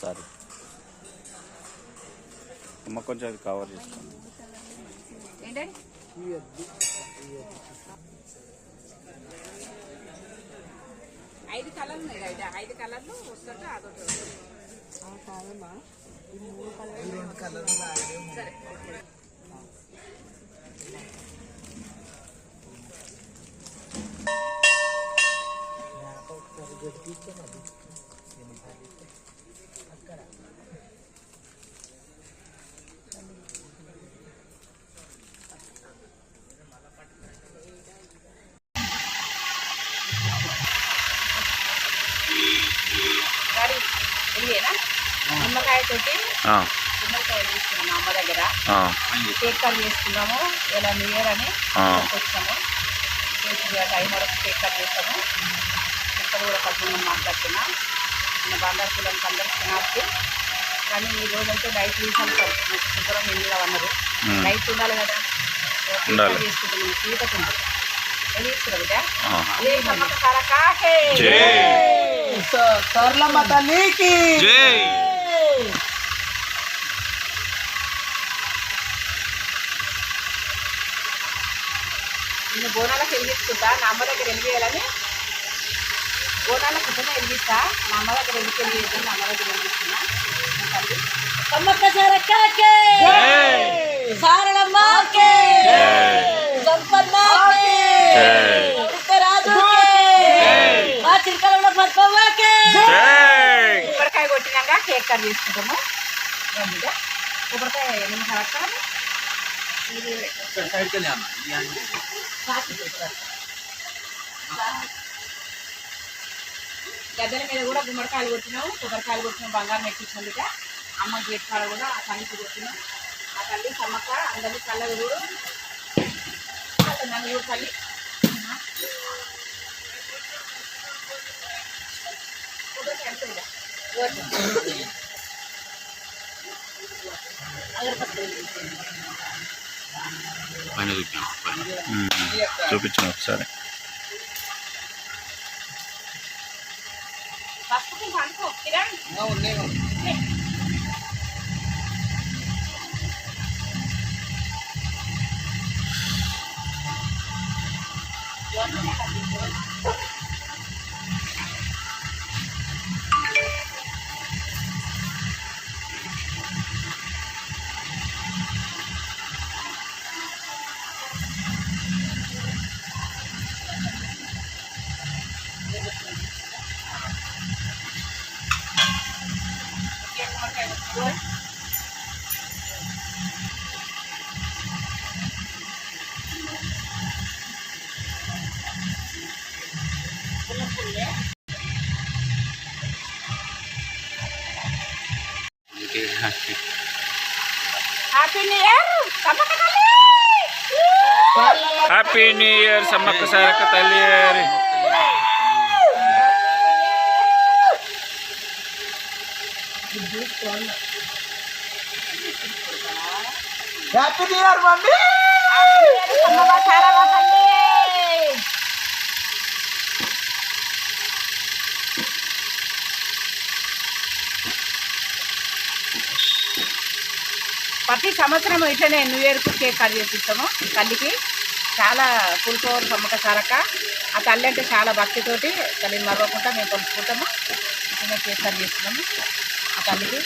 సరే అమ్మ కొంచెం అది కవర్ చేసుకోండి. ఏంటండి 5 కలర్లు ఉన్నాయి కదా, 5 కలర్లు వస్తుంటే అదొకటి కాదమ్మా. ఈ 3 కలర్లు సరే. ఇదేనా నిమ్మకాయ తోటి నిమ్మకాయ తీసుకున్నాం మా అమ్మ దగ్గర. కేక్ కట్ చేసుకున్నాము. ఇలా న్యూ ఇయర్ అని వచ్చాము. టైం వరకు కేక్ కట్ చేస్తాము. ఇక్కడ కూడా పక్కన మాట్లాడుతున్నా మన బాండార్పులకు అందరికి తినాలి. కానీ ఈ రోజంతా డైట్ తీసుకుంటాం. శుభ్రం ఇంట్లో అన్నారు డైట్ ఉండాలి కదా. కేక్ కట్ చేసుకుంటున్నాము. స్వీట్ ఉంది నేను బోనాలకు వెలిగించుకుంటా. నా అమ్మ దగ్గర వెలిగేయాలని బోనాలకు పుట్టిన వెలిగిస్తా. మా అమ్మ దగ్గర వెలిగేయాలని నా అమ్మ దగ్గర వెలిగిస్తున్నా. సమ్మక్క సారక్కకి సారళమ్మకి సంపన్నకి మా చిరకల పద్మవ్వకి కొబ్బరికాయ కొట్టినాక కేక్ కట్ చేసుకుంటాము. కొబ్బరికాయ నిమిషాలు అక్క గద్దెల మీద కూడా గుమ్మడికాయలు కొట్టినాము. కొబ్బరికాయలు కొట్టినాం. బంగారం ఎక్కించినందుక అమ్మ గేట్ కాడ కూడా ఆ తల్లికి కొట్టినాం. ఆ తల్లి సమ్మక్క అందరినీ చల్లగా చూడు. నన్ను కూడా తల్లి చూపించాను ఒకసారి. హ్యాపీ న్యూ ఇయర్ సమ్మక్క తల్లి. Happy new year Sammakka Sarakka తల్లి. Happy new year mummy. Sammakka Sarakka తల్లి. ప్రతి సంవత్సరం ఇట్లనే న్యూ ఇయర్కు కేక్ కట్ చేపిస్తాము. తల్లికి చాలా పులిపోరు సమ్మక్క సారక్క. ఆ తల్లి అంటే చాలా భక్తితోటి తల్లిని మరవకుండా మేము కొలుసుకుంటాము. ఇట్లనే కేక్ కట్ చేస్తున్నాము ఆ తల్లికి.